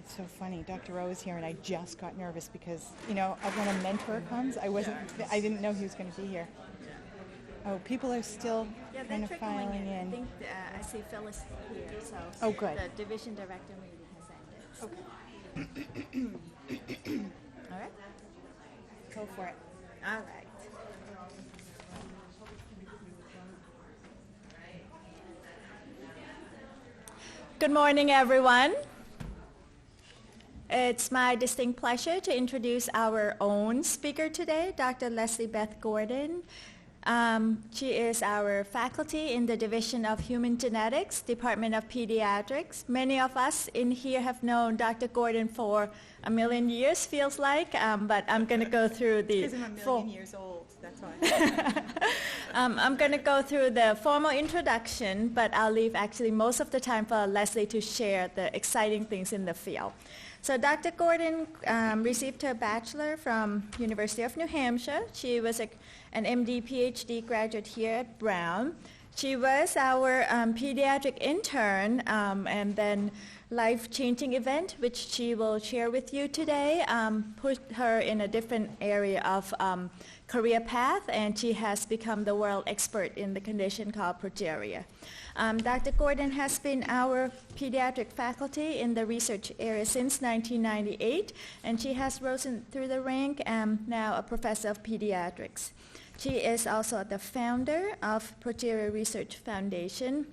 So funny. Dr. Rowe is here, and I just got nervous because, when a mentor comes, I didn't know he was going to be here. Oh, people are still kind of filing in. I think I see Phyllis here, so oh, good. The division director meeting has ended. Okay. All right. Go for it. All right. Good morning, everyone. It's my distinct pleasure to introduce our own speaker today, Dr. Leslie Beth Gordon. She is our faculty in the Division of Human Genetics, Department of Pediatrics. Many of us in here have known Dr. Gordon for a million years, feels like, but I'm going to go through the... Because I'm a million years old, that's why. I'm going to go through the formal introduction, but I'll leave actually most of the time for Leslie to share the exciting things in the field. So Dr. Gordon received her bachelor from University of New Hampshire. She was an MD, PhD graduate here at Brown. She was our pediatric intern, and then life-changing event, which she will share with you today, put her in a different area of career path, and she has become the world expert in the condition called Progeria. Dr. Gordon has been our pediatric faculty in the research area since 1998, and she has risen through the rank and now a professor of pediatrics. She is also the founder of Progeria Research Foundation,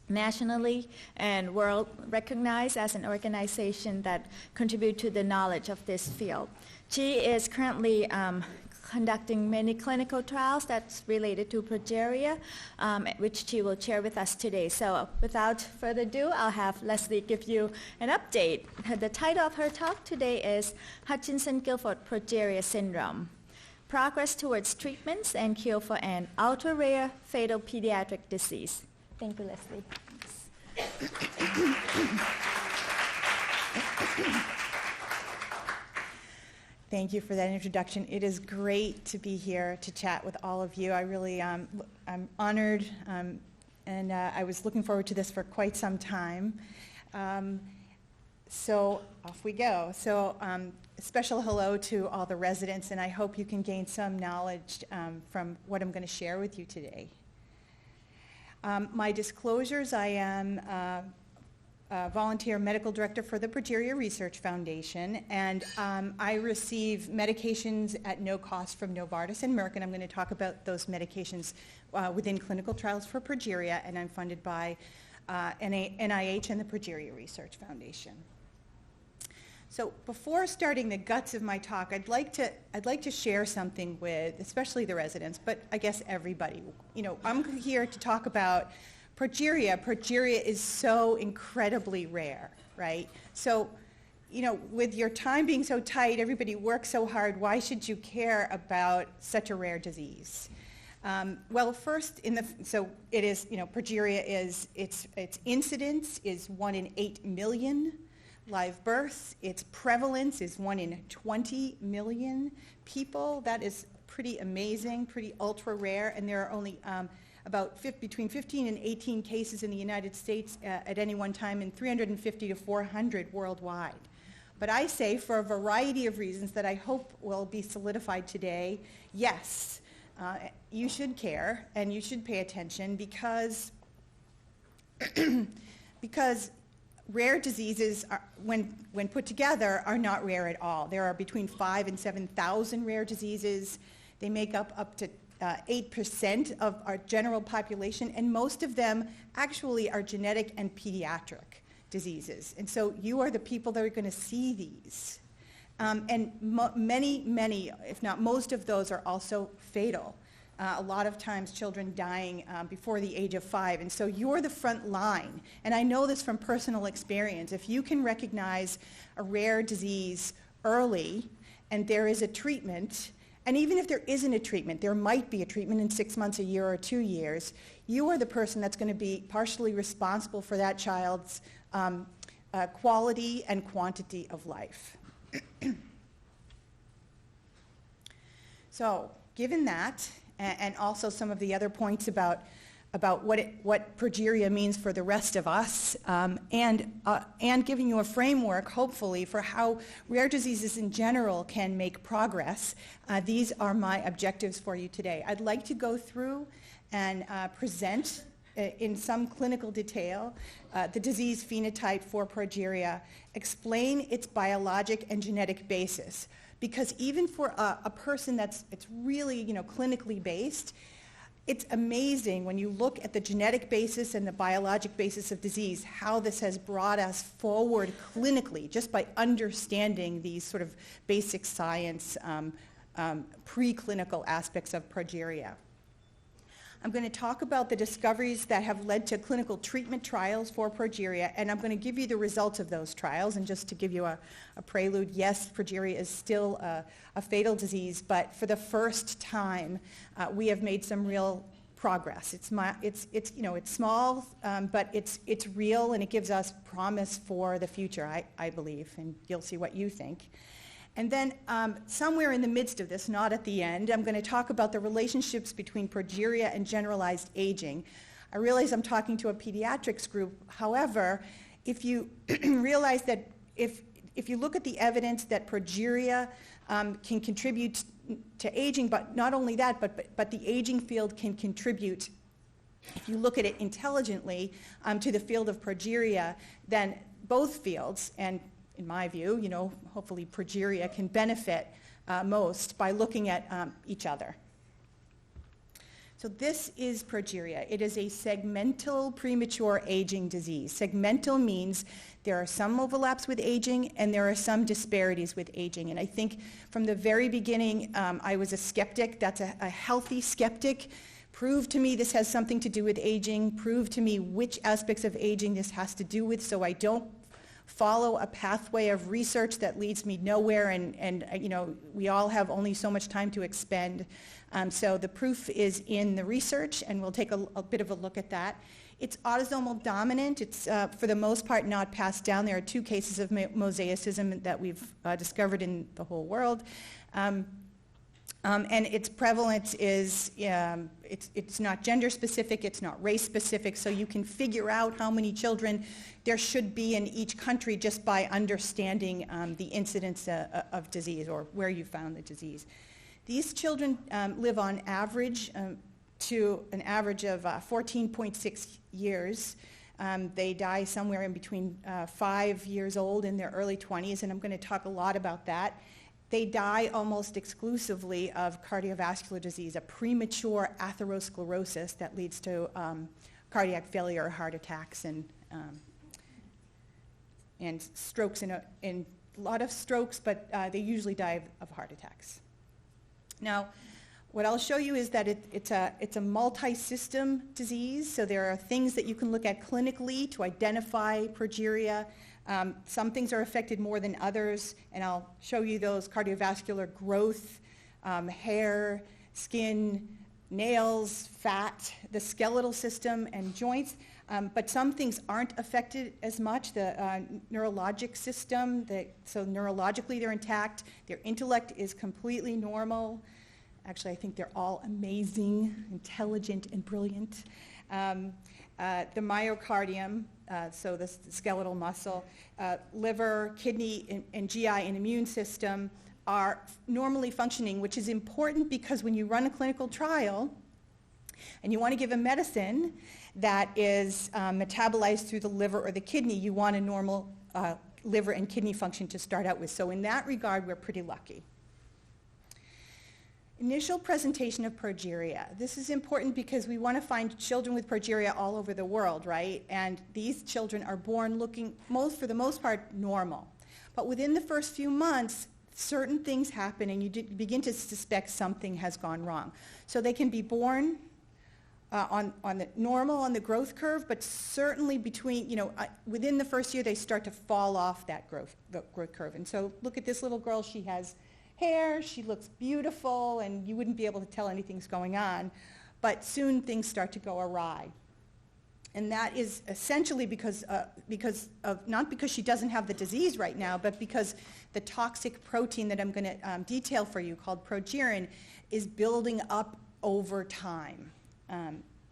nationally and world recognized as an organization that contributes to the knowledge of this field. She is currently conducting many clinical trials that's related to progeria, which she will share with us today. So without further ado, I'll have Leslie give you an update. The title of her talk today is Hutchinson-Gilford Progeria Syndrome: Progress Towards Treatments and Cure for an Ultra-Rare Fatal Pediatric Disease. Thank you, Leslie. Thank you for that introduction. It is great to be here to chat with all of you. I really I'm honored, and I was looking forward to this for quite some time. So off we go. So a special hello to all the residents, and I hope you can gain some knowledge from what I'm going to share with you today. My disclosures: I am volunteer medical director for the Progeria Research Foundation, and I receive medications at no cost from Novartis and Merck, and I'm going to talk about those medications within clinical trials for progeria, and I'm funded by NIH and the Progeria Research Foundation. So before starting the guts of my talk, I'd like to share something with, especially the residents, but I guess everybody. I'm here to talk about progeria. Progeria is so incredibly rare, right? So, with your time being so tight, everybody works so hard, why should you care about such a rare disease? Well, first, so it is, progeria is, its incidence is 1 in 8 million live births. Its prevalence is 1 in 20 million people. That is pretty amazing, pretty ultra rare, and there are only between 15 and 18 cases in the United States at any one time, and 350 to 400 worldwide. But I say, for a variety of reasons that I hope will be solidified today, yes, you should care and you should pay attention because rare diseases, when put together, are not rare at all. There are between 5,000 and 7,000 rare diseases. They make up to 8% of our general population, and most of them actually are genetic and pediatric diseases. And so you are the people that are going to see these. And many, if not most of those, are also fatal. A lot of times children dying before the age of 5. And so you're the front line. And I know this from personal experience. If you can recognize a rare disease early and there is a treatment, and even if there isn't a treatment, there might be a treatment in 6 months, a year, or 2 years, you are the person that's going to be partially responsible for that child's quality and quantity of life. So, given that, and also some of the other points about about what progeria means for the rest of us, and giving you a framework, hopefully, for how rare diseases in general can make progress. These are my objectives for you today. I'd like to go through and present in some clinical detail the disease phenotype for progeria, explain its biologic and genetic basis, because even for a person it's really clinically based, it's amazing when you look at the genetic basis and the biologic basis of disease, how this has brought us forward clinically, just by understanding these sort of basic science, preclinical aspects of progeria. I'm going to talk about the discoveries that have led to clinical treatment trials for progeria, and I'm going to give you the results of those trials. And just to give you a prelude, yes, progeria is still a fatal disease, but for the first time, we have made some real progress. It's small, but it's real, and it gives us promise for the future, I believe, and you'll see what you think. And then somewhere in the midst of this, not at the end, I'm going to talk about the relationships between progeria and generalized aging. I realize I'm talking to a pediatrics group. However, if you realize that if you look at the evidence that progeria can contribute to aging, but not only that, but the aging field can contribute, if you look at it intelligently, to the field of progeria, then both fields, and in my view, hopefully progeria can benefit most by looking at each other. So this is progeria. It is a segmental premature aging disease. Segmental means there are some overlaps with aging and there are some disparities with aging. And I think from the very beginning, I was a skeptic. That's a healthy skeptic. Prove to me this has something to do with aging. Prove to me which aspects of aging this has to do with, so I don't follow a pathway of research that leads me nowhere, and we all have only so much time to expend. So the proof is in the research, and we'll take a bit of a look at that. It's autosomal dominant. It's for the most part not passed down. There are 2 cases of mosaicism that we've discovered in the whole world. And its prevalence is, it's not gender specific, it's not race specific, so you can figure out how many children there should be in each country just by understanding the incidence of disease, or where you found the disease. These children live on average to an average of 14.6 years. They die somewhere in between 5 years old and their early 20s, and I'm going to talk a lot about that. They die almost exclusively of cardiovascular disease, a premature atherosclerosis that leads to cardiac failure or heart attacks and strokes, in a lot of strokes, but they usually die of heart attacks. Now, what I'll show you is that it's a multi-system disease, so there are things that you can look at clinically to identify progeria. Some things are affected more than others, and I'll show you those: cardiovascular growth, hair, skin, nails, fat, the skeletal system, and joints. But some things aren't affected as much. The neurologic system, so neurologically they're intact. Their intellect is completely normal. Actually, I think they're all amazing, intelligent, and brilliant. The myocardium, so the skeletal muscle, liver, kidney, and GI and immune system are normally functioning, which is important because when you run a clinical trial and you want to give a medicine that is metabolized through the liver or the kidney, you want a normal liver and kidney function to start out with. So in that regard, we're pretty lucky. Initial presentation of progeria. This is important because we want to find children with progeria all over the world, right? And these children are born looking, for the most part, normal. But within the first few months, certain things happen and you begin to suspect something has gone wrong. So they can be born on the normal, on the growth curve, but certainly within the first year, they start to fall off that growth curve. And so look at this little girl. She has hair, she looks beautiful, and you wouldn't be able to tell anything's going on, but soon things start to go awry. And that is essentially because not because she doesn't have the disease right now, but because the toxic protein that I'm going to detail for you, called Progerin, is building up over time.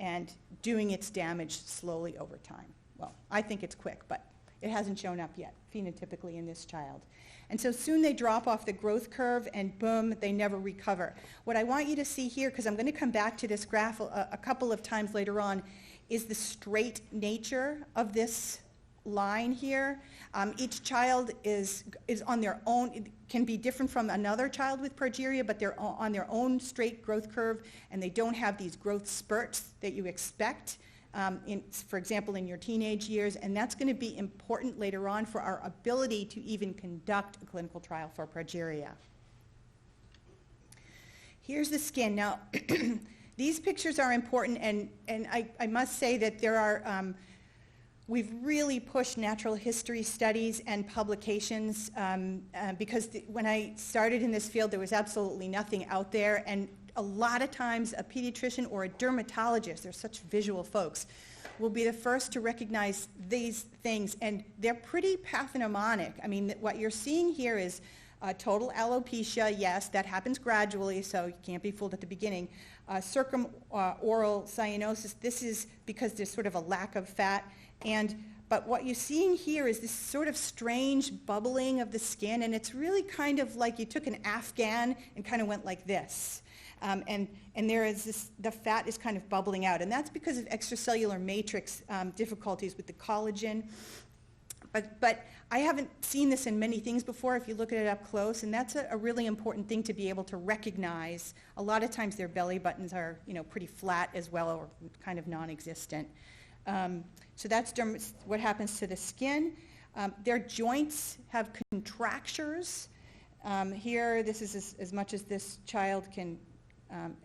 and doing its damage slowly over time. Well, I think it's quick, but it hasn't shown up yet, phenotypically in this child. And so soon they drop off the growth curve and boom, they never recover. What I want you to see here, because I'm going to come back to this graph a couple of times later on, is the straight nature of this line here. Each child is on their own, it can be different from another child with progeria, but they're on their own straight growth curve, and they don't have these growth spurts that you expect, for example, in your teenage years, and that's going to be important later on for our ability to even conduct a clinical trial for progeria. Here's the skin. Now, these pictures are important, and I must say that there are we've really pushed natural history studies and publications because when I started in this field, there was absolutely nothing out there, and a lot of times a pediatrician or a dermatologist, they're such visual folks, will be the first to recognize these things, and they're pretty pathognomonic. I mean, what you're seeing here is total alopecia. Yes, that happens gradually, so you can't be fooled at the beginning. Circumoral cyanosis, this is because there's sort of a lack of fat. But what you're seeing here is this sort of strange bubbling of the skin, and it's really kind of like you took an Afghan and kind of went like this. And there is this, the fat is kind of bubbling out, and that's because of extracellular matrix difficulties with the collagen. But I haven't seen this in many things before if you look at it up close, and that's a really important thing to be able to recognize. A lot of times their belly buttons are, pretty flat as well, or kind of non-existent. So that's what happens to the skin. Their joints have contractures. Here, this is as much as this child can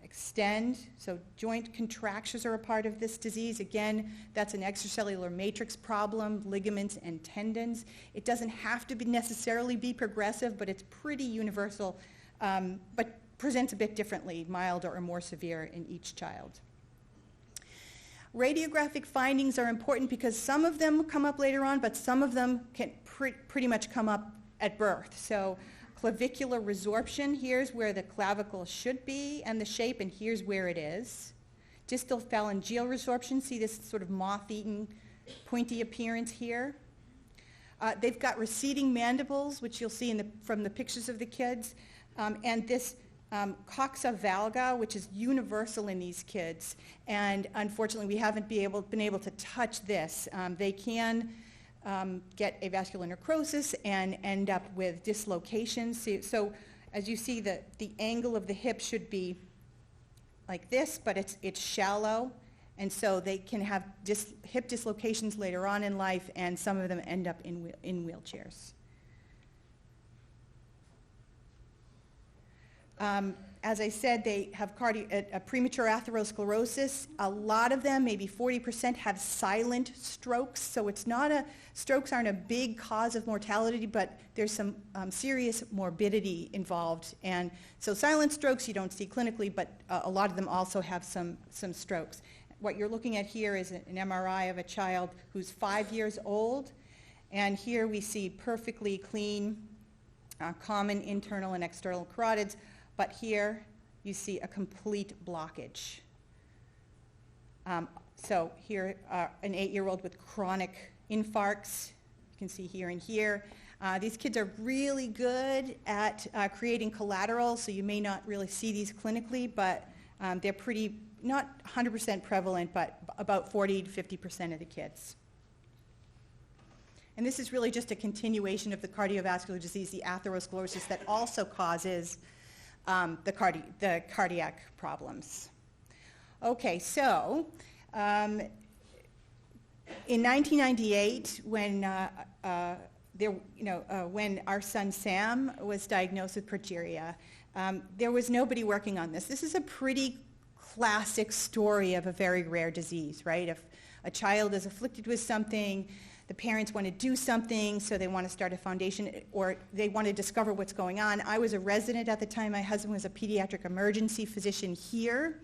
extend. So joint contractures are a part of this disease. Again, that's an extracellular matrix problem, ligaments and tendons. It doesn't have to necessarily be progressive, but it's pretty universal, but presents a bit differently, milder or more severe in each child. Radiographic findings are important because some of them come up later on, but some of them can pretty much come up at birth. So clavicular resorption, here's where the clavicle should be and the shape, and here's where it is. Distal phalangeal resorption, see this sort of moth-eaten pointy appearance here. They've got receding mandibles, which you'll see from the pictures of the kids, and this coxa valga, which is universal in these kids, and unfortunately we haven't been able to touch this. They can get avascular necrosis and end up with dislocations. So as you see, the angle of the hip should be like this, but it's shallow, and so they can have hip dislocations later on in life, and some of them end up in wheelchairs. As I said, they have a premature atherosclerosis. A lot of them, maybe 40%, have silent strokes. So it's not strokes aren't a big cause of mortality, but there's some serious morbidity involved. And so silent strokes you don't see clinically, but a lot of them also have some strokes. What you're looking at here is an MRI of a child who's 5 years old. And here we see perfectly clean, common internal and external carotids. But here you see a complete blockage. So here, an 8-year-old with chronic infarcts. You can see here and here. These kids are really good at creating collateral, so you may not really see these clinically, but they're not 100% prevalent, but about 40 to 50% of the kids. And this is really just a continuation of the cardiovascular disease, the atherosclerosis, that also causes the cardiac problems. Okay, so in 1998, when when our son Sam was diagnosed with progeria, there was nobody working on this. This is a pretty classic story of a very rare disease, right? If a child is afflicted with something, the parents want to do something, so they want to start a foundation, or they want to discover what's going on. I was a resident at the time. My husband was a pediatric emergency physician here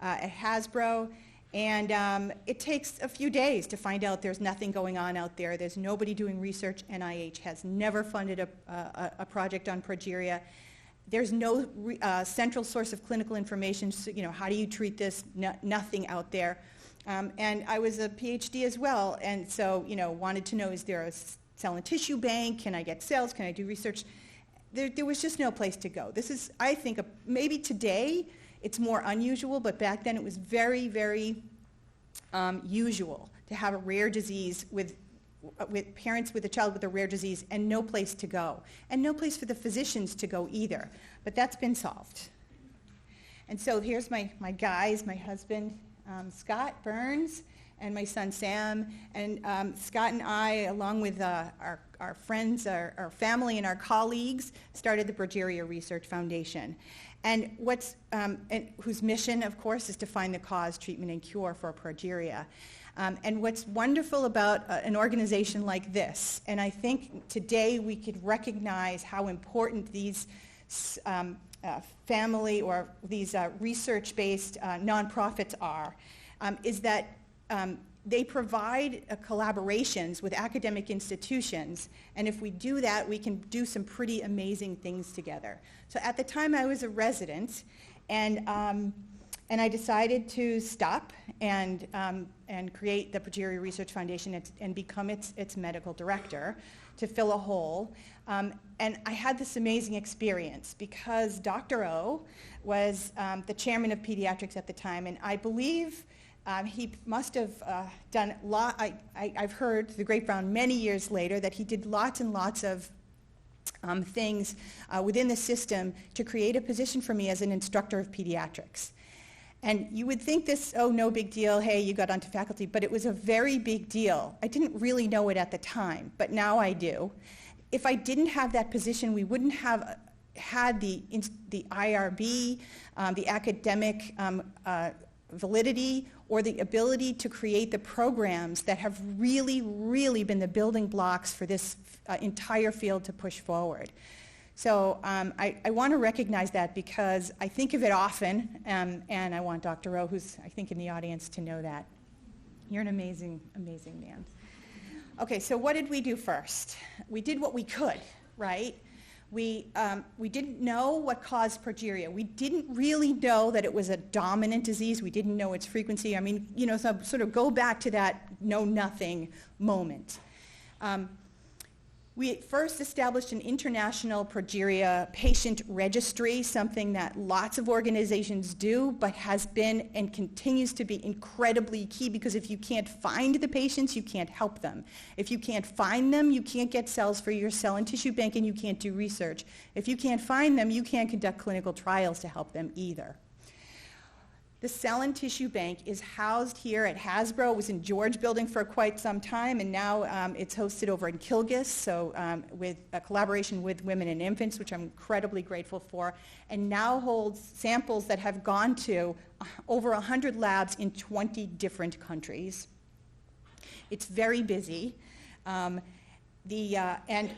at Hasbro, and it takes a few days to find out there's nothing going on out there. There's nobody doing research. NIH has never funded a project on progeria. There's no central source of clinical information, so, how do you treat this? Nothing out there. And I was a PhD as well, and so, wanted to know, is there a cell and tissue bank? Can I get cells? Can I do research? There was just no place to go. This is, I think, maybe today it's more unusual, but back then it was very, very usual to have a rare disease with parents with a child with a rare disease and no place to go, and no place for the physicians to go either. But that's been solved. And so here's my guys, my husband, Scott Burns, and my son Sam. And Scott and I, along with our friends, our family, and our colleagues, started the Progeria Research Foundation. And whose mission, of course, is to find the cause, treatment, and cure for progeria. And what's wonderful about an organization like this, and I think today we could recognize how important these family or these research-based nonprofits are, is that they provide collaborations with academic institutions, and if we do that, we can do some pretty amazing things together. So at the time I was a resident, and I decided to stop and create the Progeria Research Foundation and become its medical director to fill a hole. And I had this amazing experience because Dr. O was the chairman of Pediatrics at the time, and I believe he must have done I've heard through the grapevine many years later that he did lots and lots of things within the system to create a position for me as an instructor of pediatrics. And you would think this, oh, no big deal, hey, you got onto faculty, but it was a very big deal. I didn't really know it at the time, but now I do. If I didn't have that position, we wouldn't have had the IRB, the academic validity, or the ability to create the programs that have really, really been the building blocks for this entire field to push forward. So I want to recognize that because I think of it often, and I want Dr. O, who's I think in the audience, to know that. You're an amazing, amazing man. Okay, so what did we do first? We did what we could, right? We didn't know what caused progeria. We didn't really know that it was a dominant disease. We didn't know its frequency. I mean, so sort of go back to that know-nothing moment. We first established an international progeria patient registry, something that lots of organizations do, but has been and continues to be incredibly key because if you can't find the patients, you can't help them. If you can't find them, you can't get cells for your cell and tissue bank and you can't do research. If you can't find them, you can't conduct clinical trials to help them either. The cell and tissue bank is housed here at Hasbro. It was in George Building for quite some time, and now it's hosted over in Kilgis, so with a collaboration with Women and Infants, which I'm incredibly grateful for, and now holds samples that have gone to over 100 labs in 20 different countries. It's very busy. And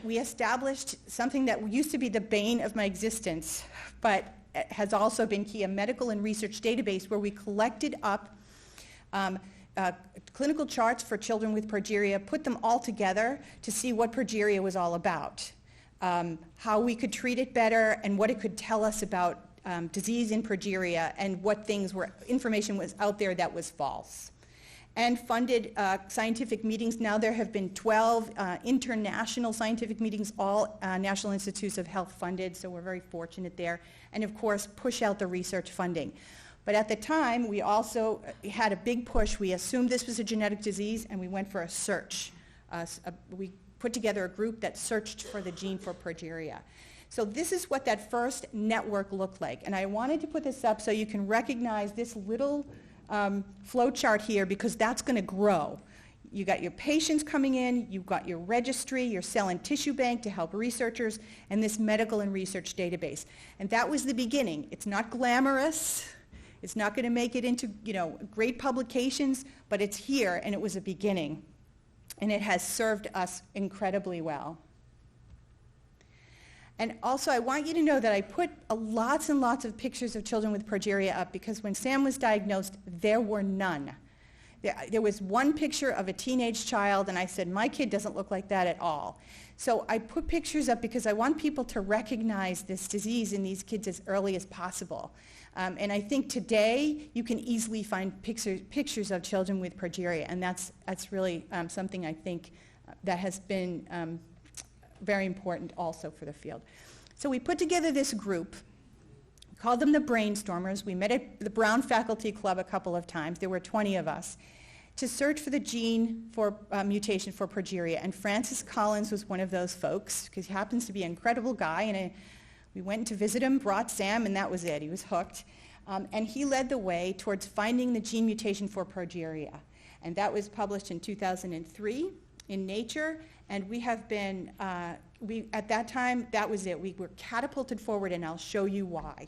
we established something that used to be the bane of my existence, but has also been key, a medical and research database where we collected up clinical charts for children with progeria, put them all together to see what progeria was all about, how we could treat it better, and what it could tell us about disease in progeria, and what information was out there that was false. And funded scientific meetings. Now there have been 12 international scientific meetings, all National Institutes of Health funded, so we're very fortunate there. And of course, push out the research funding. But at the time, we also had a big push. We assumed this was a genetic disease, and we went for a search. We put together a group that searched for the gene for progeria. So this is what that first network looked like. And I wanted to put this up so you can recognize this little flow chart here, because that's going to grow. You got your patients coming in, you've got your registry, your cell and tissue bank to help researchers, and this medical and research database. And that was the beginning. It's not glamorous. It's not going to make it into, great publications, but it's here, and it was a beginning. And it has served us incredibly well. And also, I want you to know that I put lots and lots of pictures of children with progeria up because when Sam was diagnosed, there were none. There was one picture of a teenage child, and I said, my kid doesn't look like that at all. So I put pictures up because I want people to recognize this disease in these kids as early as possible. And I think today you can easily find pictures of children with progeria, and that's really something I think that has been very important also for the field. So we put together this group, called them the Brainstormers. We met at the Brown Faculty Club a couple of times. There were 20 of us, to search for the gene for mutation for progeria. And Francis Collins was one of those folks, because he happens to be an incredible guy. And we went to visit him, brought Sam, and that was it. He was hooked. And he led the way towards finding the gene mutation for progeria. And that was published in 2003 in Nature. And we have been, at that time, that was it. We were catapulted forward, and I'll show you why.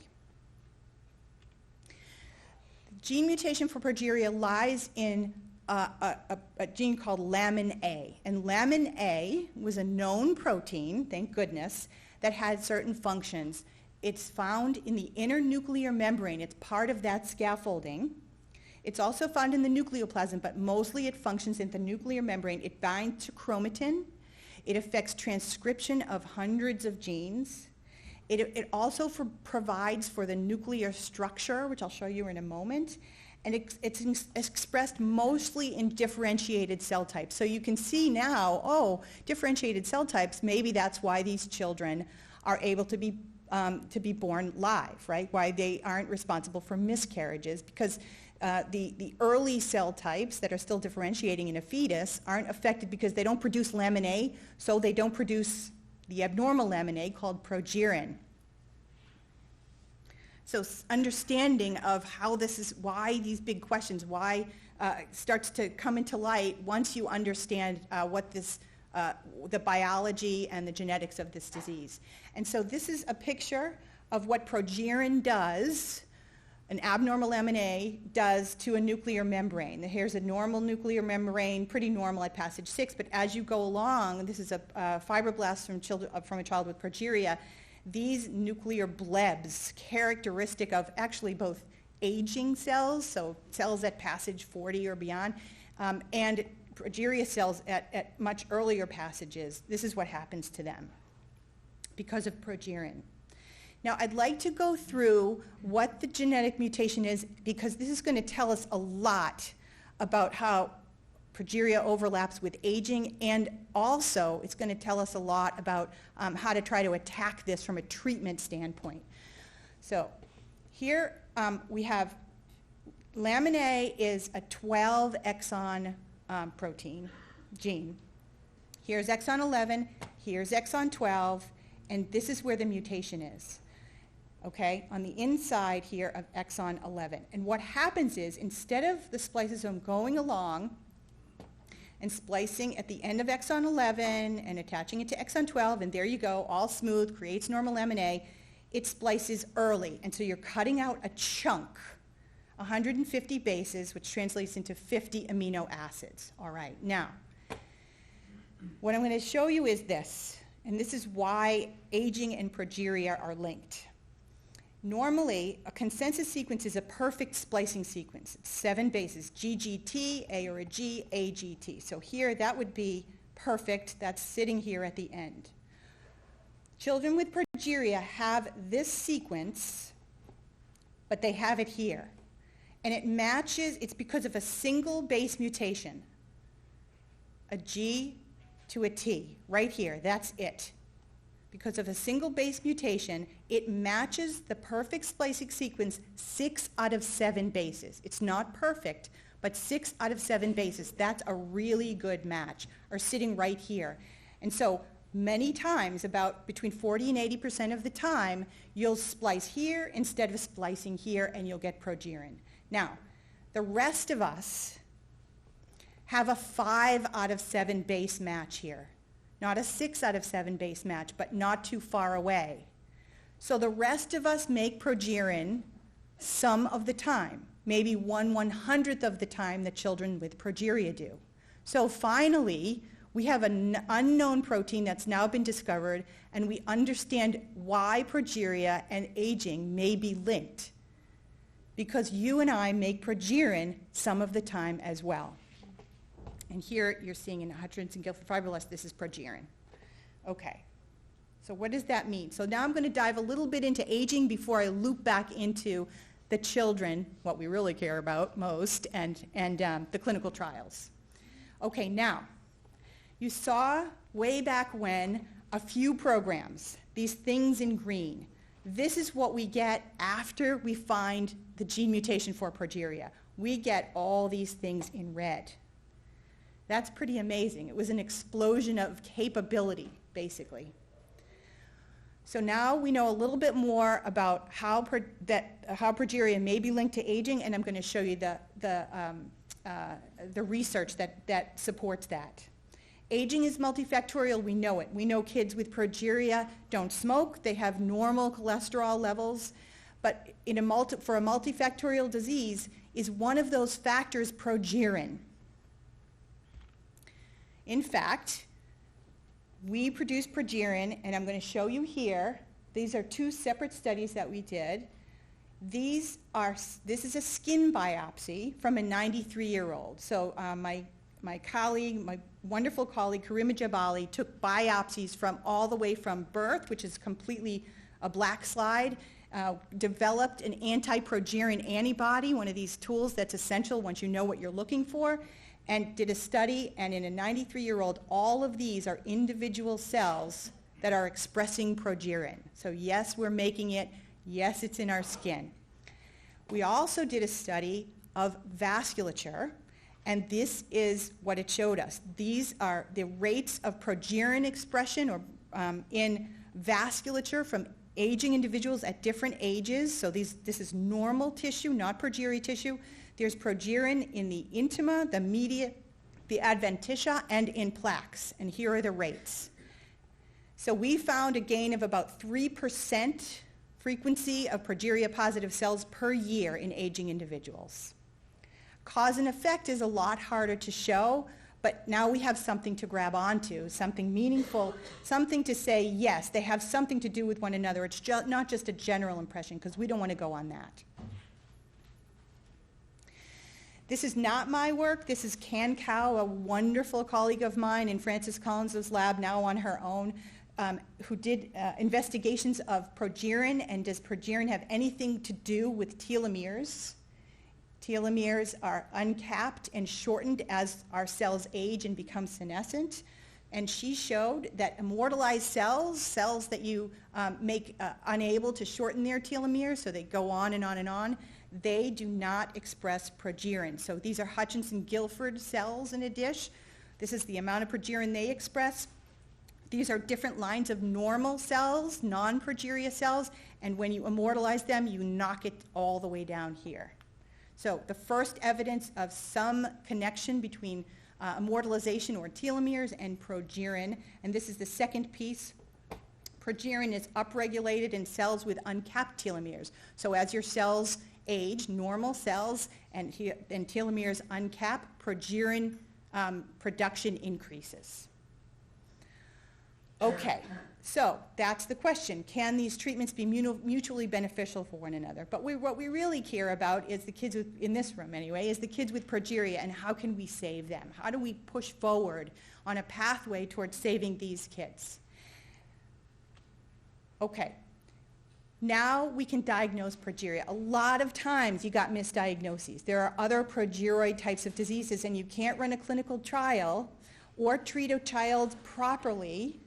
The gene mutation for progeria lies in a gene called Lamin A. And Lamin A was a known protein, thank goodness, that had certain functions. It's found in the inner nuclear membrane. It's part of that scaffolding. It's also found in the nucleoplasm, but mostly it functions in the nuclear membrane. It binds to chromatin. It affects transcription of hundreds of genes. It also provides for the nuclear structure, which I'll show you in a moment. And it's expressed mostly in differentiated cell types. So you can see now, oh, differentiated cell types, maybe that's why these children are able to be born live, right? Why they aren't responsible for miscarriages, because the early cell types that are still differentiating in a fetus aren't affected because they don't produce Lamin A, so they don't produce the abnormal Lamin A called Progerin. So understanding of how this is, why these big questions, why starts to come into light once you understand what this, the biology and the genetics of this disease. And so this is a picture of what Progerin does, an abnormal LMNA does to a nuclear membrane. Here's a normal nuclear membrane, pretty normal at passage 6, but as you go along, this is a fibroblast from a child with progeria. These nuclear blebs, characteristic of actually both aging cells, so cells at passage 40 or beyond, and progeria cells at much earlier passages. This is what happens to them because of progerin. Now, I'd like to go through what the genetic mutation is, because this is going to tell us a lot about how progeria overlaps with aging, and also it's going to tell us a lot about how to try to attack this from a treatment standpoint. So here we have Lamin A is a 12 exon protein gene. Here's exon 11, here's exon 12, and this is where the mutation is. Okay, on the inside here of exon 11. And what happens is, instead of the spliceosome going along and splicing at the end of exon 11 and attaching it to exon 12, and there you go, all smooth, creates normal LMNA, it splices early. And so you're cutting out a chunk, 150 bases, which translates into 50 amino acids. All right, now, what I'm going to show you is this, and this is why aging and progeria are linked. Normally, a consensus sequence is a perfect splicing sequence. It's 7 bases, GGT, A or a G, AGT. So here, that would be perfect. That's sitting here at the end. Children with progeria have this sequence, but they have it here. And it matches, it's because of a single base mutation. A G to a T, right here, that's it. Because of a single base mutation, it matches the perfect splicing sequence 6 out of 7 bases. It's not perfect, but 6 out of 7 bases. That's a really good match, are sitting right here. And so many times, about between 40 and 80% of the time, you'll splice here instead of splicing here, and you'll get progerin. Now, the rest of us have a 5 out of 7 base match here. Not a 6 out of 7 base match, but not too far away. So the rest of us make progerin some of the time, maybe 1/100th of the time that children with progeria do. So finally, we have an unknown protein that's now been discovered, and we understand why progeria and aging may be linked. because you and I make progerin some of the time as well. And here you're seeing in Hutchinson-Gilford fibroblasts, this is progerin. Okay, so what does that mean? So now I'm going to dive a little bit into aging before I loop back into the children, what we really care about most, and the clinical trials. Okay, now, you saw way back when a few programs, these things in green. This is what we get after we find the gene mutation for progeria. We get all these things in red. That's pretty amazing. It was an explosion of capability, basically. So now we know a little bit more about how progeria may be linked to aging, and I'm going to show you the research that supports that. Aging is multifactorial, we know it. We know kids with progeria don't smoke, they have normal cholesterol levels, but for a multifactorial disease, is one of those factors progerin? In fact, we produce progerin, and I'm going to show you here. These are two separate studies that we did. This is a skin biopsy from a 93-year-old. So my colleague, my wonderful colleague, Karima Jabali, took biopsies from all the way from birth, which is completely a black slide, developed an anti-progerin antibody, one of these tools that's essential once you know what you're looking for, and did a study, and in a 93-year-old, all of these are individual cells that are expressing progerin. So yes, we're making it. Yes, it's in our skin. We also did a study of vasculature, and this is what it showed us. These are the rates of progerin expression in vasculature from aging individuals at different ages. So this is normal tissue, not progeria tissue. There's progerin in the intima, the media, the adventitia, and in plaques. And here are the rates. So we found a gain of about 3% frequency of progeria-positive cells per year in aging individuals. Cause and effect is a lot harder to show, but now we have something to grab onto, something meaningful, something to say, yes, they have something to do with one another. It's not just a general impression, because we don't want to go on that. This is not my work. This is Can Cow, a wonderful colleague of mine in Frances Collins' lab, now on her own, who did investigations of progerin, and does progerin have anything to do with telomeres? Telomeres are uncapped and shortened as our cells age and become senescent. And she showed that immortalized cells that you make unable to shorten their telomeres, so they go on and on and on, they do not express progerin. So these are Hutchinson-Gilford cells in a dish. This is the amount of progerin they express. These are different lines of normal cells, non-progeria cells, and when you immortalize them, you knock it all the way down here. So the first evidence of some connection between immortalization or telomeres and progerin, and this is the second piece. Progerin is upregulated in cells with uncapped telomeres. So as your cells age, normal cells, and telomeres uncap, progerin production increases. Okay, so that's the question. Can these treatments be mutually beneficial for one another? But what we really care about is the kids in this room anyway, is the kids with progeria, and how can we save them? How do we push forward on a pathway towards saving these kids? Okay, now we can diagnose progeria. A lot of times you got misdiagnoses. There are other progeroid types of diseases, and you can't run a clinical trial or treat a child properly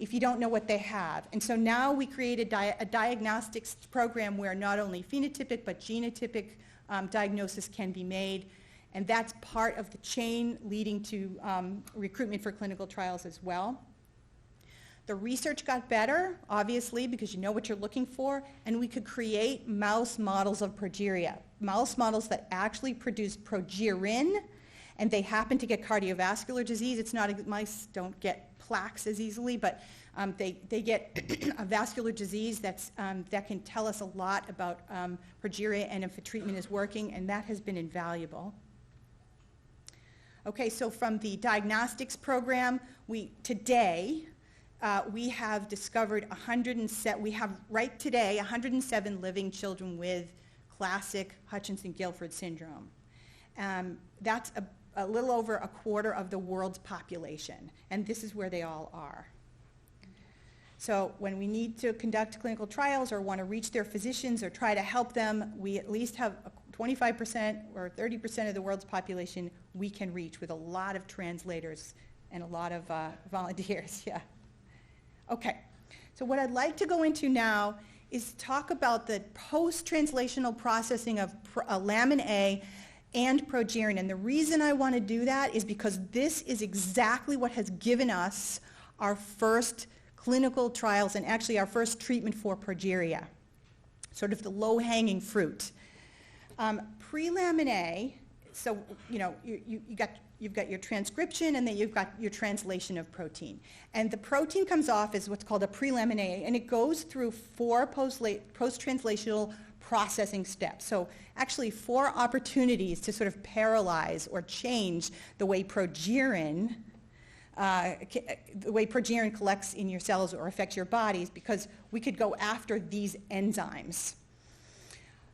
if you don't know what they have. And so now we created a diagnostics program where not only phenotypic but genotypic diagnosis can be made, and that's part of the chain leading to recruitment for clinical trials as well. The research got better, obviously, because you know what you're looking for, and we could create mouse models of progeria, mouse models that actually produce progerin, and they happen to get cardiovascular disease. It's not, mice don't get plaques as easily, but they get a vascular disease that can tell us a lot about progeria and if a treatment is working, and that has been invaluable. Okay, so from the diagnostics program, today we have discovered 107 living children with classic Hutchinson-Gilford syndrome. That's a little over a quarter of the world's population, and this is where they all are. So when we need to conduct clinical trials or want to reach their physicians or try to help them, we at least have 25% or 30% of the world's population we can reach with a lot of translators and a lot of volunteers. Yeah. Okay. So what I'd like to go into now is talk about the post-translational processing of Lamin A and Progerin. And the reason I want to do that is because this is exactly what has given us our first clinical trials and actually our first treatment for progeria, sort of the low-hanging fruit. Pre-Lamin A, so you've got your transcription and then you've got your translation of protein. And the protein comes off as what's called a pre-Lamin A, and it goes through 4 post-translational processing steps. So actually 4 opportunities to sort of paralyze or change the way Progerin collects in your cells or affects your bodies, because we could go after these enzymes.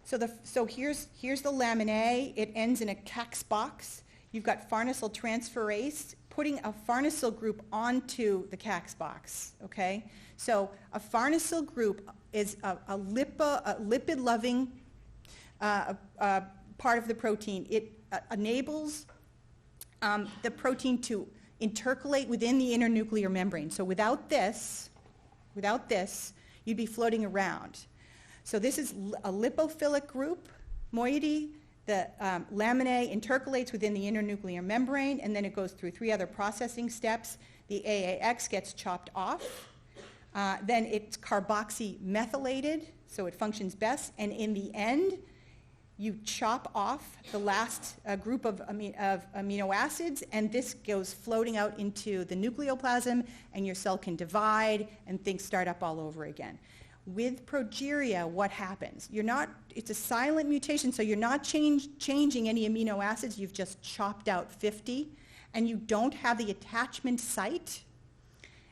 So here's the Lamin A. It ends in a CAX box. You've got farnesyltransferase putting a farnesyl group onto the CAX box, okay? So a farnesyl group is a lipid-loving part of the protein. It enables the protein to intercalate within the internuclear membrane. So without this, you'd be floating around. So this is a lipophilic group moiety. The Lamin A intercalates within the internuclear membrane, and then it goes through 3 other processing steps. The AAX gets chopped off. Then it's carboxymethylated, so it functions best. And in the end, you chop off the last group of amino acids, and this goes floating out into the nucleoplasm, and your cell can divide, and things start up all over again. With progeria, what happens? It's a silent mutation, so you're not changing any amino acids. You've just chopped out 50, and you don't have the attachment site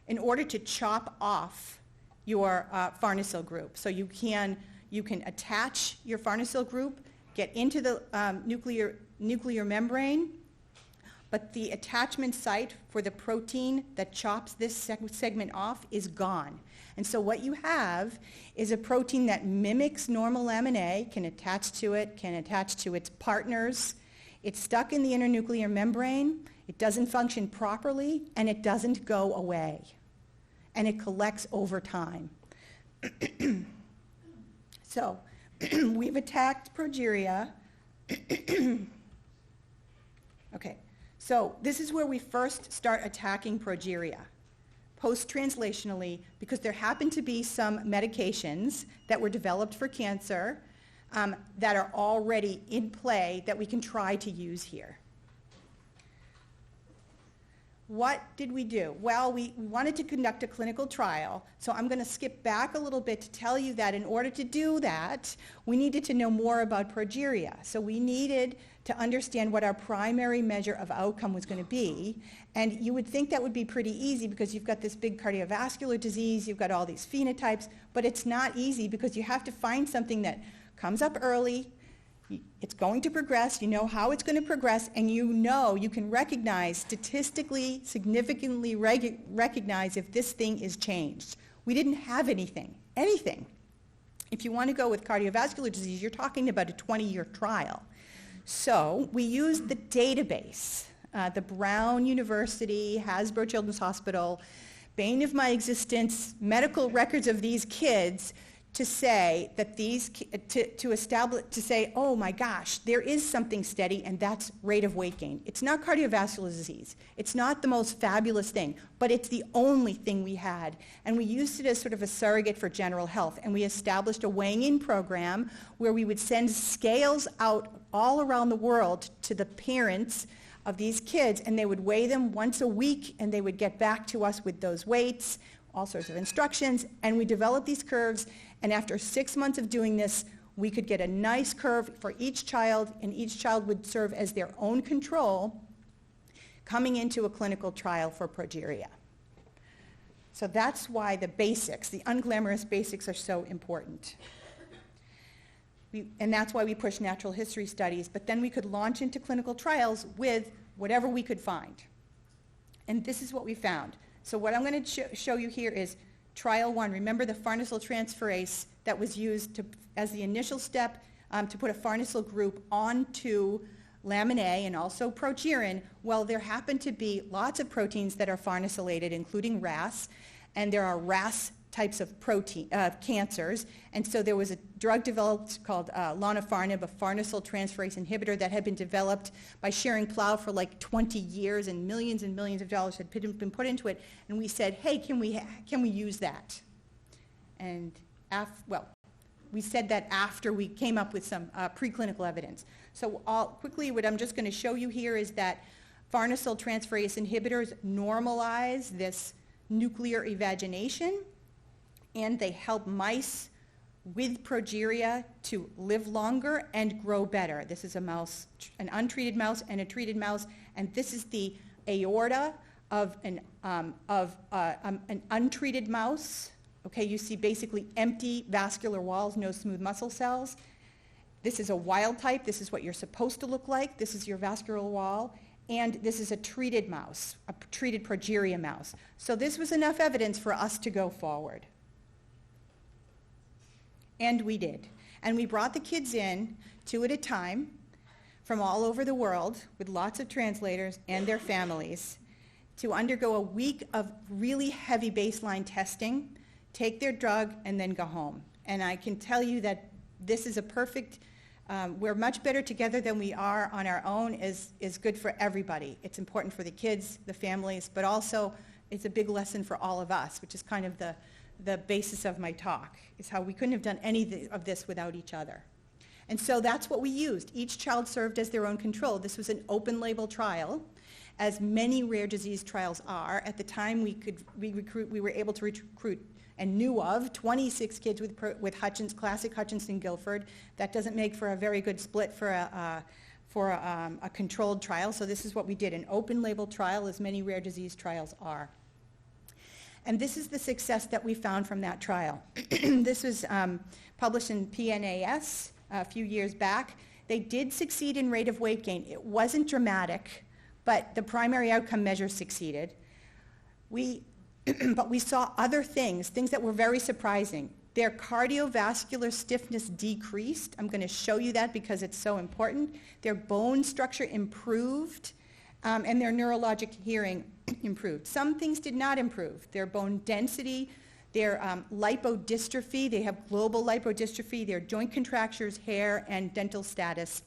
in order to chop off your farnesyl group. So you can attach your farnesyl group, get into the nuclear membrane, but the attachment site for the protein that chops this segment off is gone. And so what you have is a protein that mimics normal Lamin A, can attach to its partners. It's stuck in the internuclear membrane. It doesn't function properly, and it doesn't go away. And it collects over time. So we've attacked progeria. Okay, so this is where we first start attacking progeria, post-translationally, because there happen to be some medications that were developed for cancer that are already in play that we can try to use here. What did we do? Well, we wanted to conduct a clinical trial, so I'm going to skip back a little bit to tell you that in order to do that, we needed to know more about progeria. So we needed to understand what our primary measure of outcome was going to be, and you would think that would be pretty easy because you've got this big cardiovascular disease, you've got all these phenotypes, but it's not easy because you have to find something that comes up early, it's going to progress, you know how it's going to progress, and you can recognize, statistically significantly recognize if this thing is changed. We didn't have anything. If you want to go with cardiovascular disease, you're talking about a 20-year trial. So we used the database, the Brown University, Hasbro Children's Hospital, bane of my existence, medical records of these kids, to say that to say, oh my gosh, there is something steady, and that's rate of weight gain. It's not cardiovascular disease. It's not the most fabulous thing, but it's the only thing we had. And we used it as sort of a surrogate for general health. And we established a weighing-in program where we would send scales out all around the world to the parents of these kids, and they would weigh them once a week, and they would get back to us with those weights, all sorts of instructions, and we developed these curves, and after 6 months of doing this, we could get a nice curve for each child, and each child would serve as their own control coming into a clinical trial for progeria. So that's why the basics, the unglamorous basics, are so important. And that's why we push natural history studies, but then we could launch into clinical trials with whatever we could find. And this is what we found. So what I'm going to show you here is trial 1. Remember the farnesyltransferase that was used as the initial step to put a farnesyl group onto Lamin A and also Progerin. Well, there happen to be lots of proteins that are farnesylated, including RAS, and there are RAS types of cancers. And so there was a drug developed called Lonafarnib, a farnesyltransferase inhibitor that had been developed by Schering-Plough for like 20 years, and millions of dollars had been put into it. And we said, hey, can we use that? And we said that after we came up with some preclinical evidence. So quickly, what I'm just going to show you here is that farnesyltransferase inhibitors normalize this nuclear evagination, and they help mice with progeria to live longer and grow better. This is a mouse, an untreated mouse and a treated mouse, and this is the aorta of an untreated mouse. Okay, you see basically empty vascular walls, no smooth muscle cells. This is a wild type. This is what you're supposed to look like. This is your vascular wall. And this is a treated mouse, a treated progeria mouse. So this was enough evidence for us to go forward. And we did. And we brought the kids in, 2 at a time, from all over the world, with lots of translators and their families, to undergo a week of really heavy baseline testing, take their drug, and then go home. And I can tell you that this is a perfect, we're much better together than we are on our own is good for everybody. It's important for the kids, the families, but also it's a big lesson for all of us, which is kind of the basis of my talk, is how we couldn't have done any of this without each other. And so that's what we used. Each child served as their own control. This was an open label trial, as many rare disease trials are. At the time we were able to recruit and knew of 26 kids with classic Hutchinson-Gilford. That doesn't make for a very good split for a controlled trial. So this is what we did, an open label trial, as many rare disease trials are. And this is the success that we found from that trial. This was published in PNAS a few years back. They did succeed in rate of weight gain. It wasn't dramatic, but the primary outcome measure succeeded. But we saw other things that were very surprising. Their cardiovascular stiffness decreased. I'm going to show you that because it's so important. Their bone structure improved, and their neurologic hearing improved. Some things did not improve. Their bone density, their lipodystrophy, they have global lipodystrophy, their joint contractures, hair, and dental status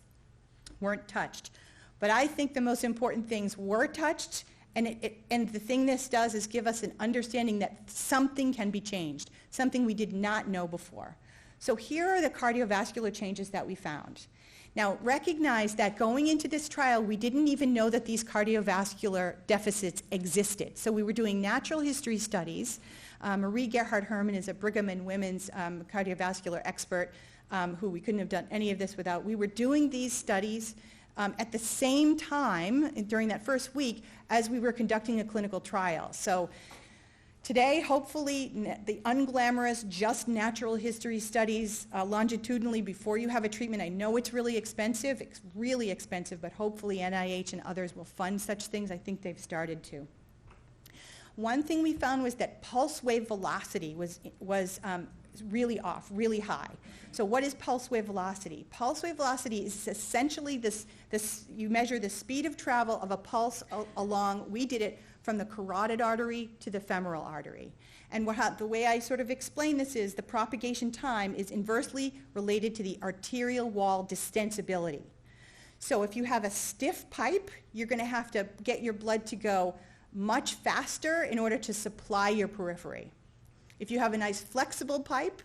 weren't touched. But I think the most important things were touched, and the thing this does is give us an understanding that something can be changed, something we did not know before. So here are the cardiovascular changes that we found. Now, recognize that going into this trial, we didn't even know that these cardiovascular deficits existed. So we were doing natural history studies. Marie Gerhardt-Herrmann is a Brigham and Women's cardiovascular expert who we couldn't have done any of this without. We were doing these studies at the same time during that first week as we were conducting a clinical trial. So today, hopefully, the unglamorous, just natural history studies longitudinally before you have a treatment. I know it's really expensive, but hopefully NIH and others will fund such things. I think they've started to. One thing we found was that pulse wave velocity was really off, really high. So what is pulse wave velocity? Pulse wave velocity is essentially this you measure the speed of travel of a pulse along, we did it from the carotid artery to the femoral artery. And the way I sort of explain this is the propagation time is inversely related to the arterial wall distensibility. So if you have a stiff pipe, you're going to have to get your blood to go much faster in order to supply your periphery. If you have a nice flexible pipe,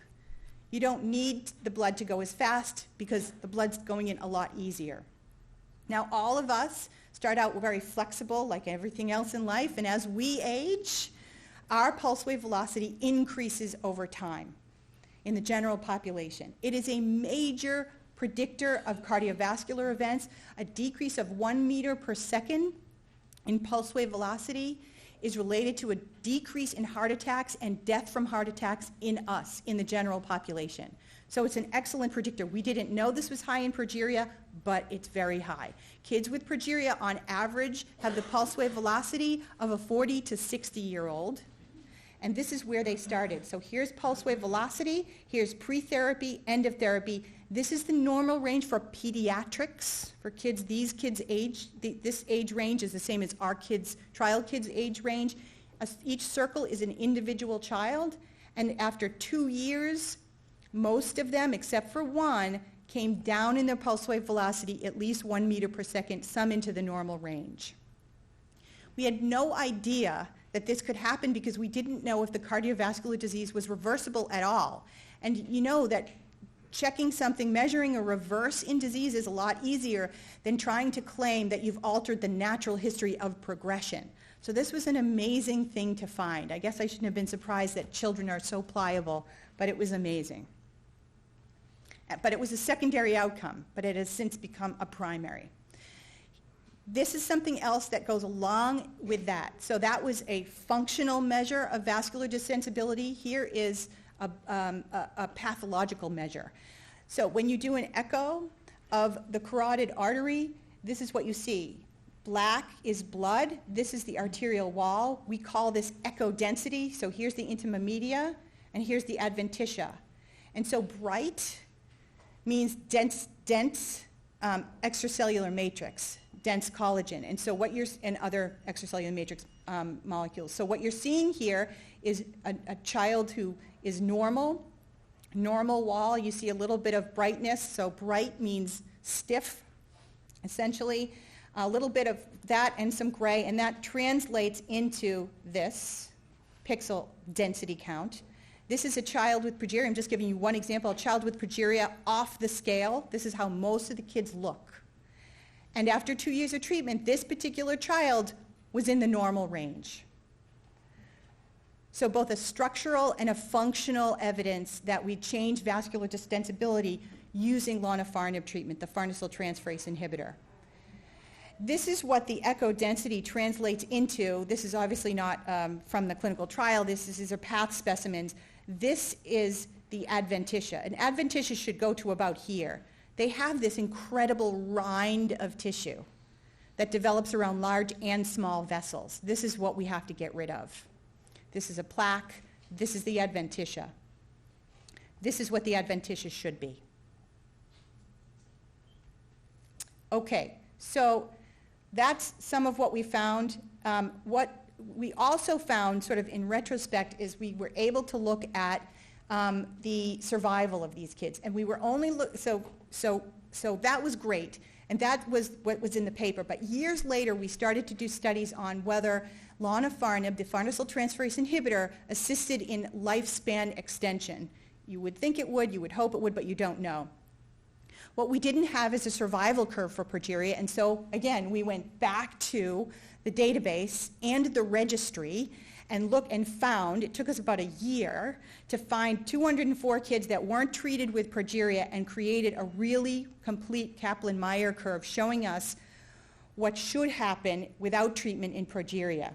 you don't need the blood to go as fast because the blood's going in a lot easier. Now, all of us start out very flexible, like everything else in life, and as we age, our pulse wave velocity increases over time in the general population. It is a major predictor of cardiovascular events. A decrease of 1 meter per second in pulse wave velocity is related to a decrease in heart attacks and death from heart attacks in us, in the general population. So it's an excellent predictor. We didn't know this was high in progeria, but it's very high. Kids with progeria on average have the pulse wave velocity of a 40 to 60-year-old. And this is where they started. So here's pulse wave velocity, here's pre-therapy, end of therapy. This is the normal range for pediatrics, for kids, these kids' age. This age range is the same as our kids, trial kids' age range. Each circle is an individual child, and after 2 years, most of them, except for one, came down in their pulse wave velocity at least 1 meter per second, some into the normal range. We had no idea that this could happen because we didn't know if the cardiovascular disease was reversible at all. And you know that checking something, measuring a reverse in disease is a lot easier than trying to claim that you've altered the natural history of progression. So this was an amazing thing to find. I guess I shouldn't have been surprised that children are so pliable, but it was amazing. But it was a secondary outcome, but it has since become a primary. This is something else that goes along with that. So that was a functional measure of vascular distensibility. Here is a pathological measure. So when you do an echo of the carotid artery, this is what you see. Black is blood. This is the arterial wall. We call this echo density. So here's the intima media, and here's the adventitia. And so bright means dense extracellular matrix, dense collagen, and so what you're, and other extracellular matrix molecules. So what you're seeing here is a child who is normal wall. You see a little bit of brightness, so bright means stiff, essentially. A little bit of that and some gray, and that translates into this pixel density count. This is a child with progeria. I'm just giving you one example. A child with progeria off the scale. This is how most of the kids look. And after 2 years of treatment, this particular child was in the normal range. So both a structural and a functional evidence that we change vascular distensibility using Lonafarnib treatment, the farnesyltransferase inhibitor. This is what the echo density translates into. This is obviously not from the clinical trial. These are path specimens. This is the adventitia. An adventitia should go to about here. They have this incredible rind of tissue that develops around large and small vessels. This is what we have to get rid of. This is a plaque. This is the adventitia. This is what the adventitia should be. Okay, so that's some of what we found. What we also found, sort of in retrospect, is we were able to look at the survival of these kids, and we were only so that was great, and that was what was in the paper. But years later, we started to do studies on whether Lonafarnib, the farnesyltransferase inhibitor, assisted in lifespan extension. You would think it would, you would hope it would, but you don't know. What we didn't have is a survival curve for progeria, and so again, we went back to the database and the registry and looked and found, it took us about a year to find 204 kids that weren't treated with progeria and created a really complete Kaplan-Meier curve showing us what should happen without treatment in progeria.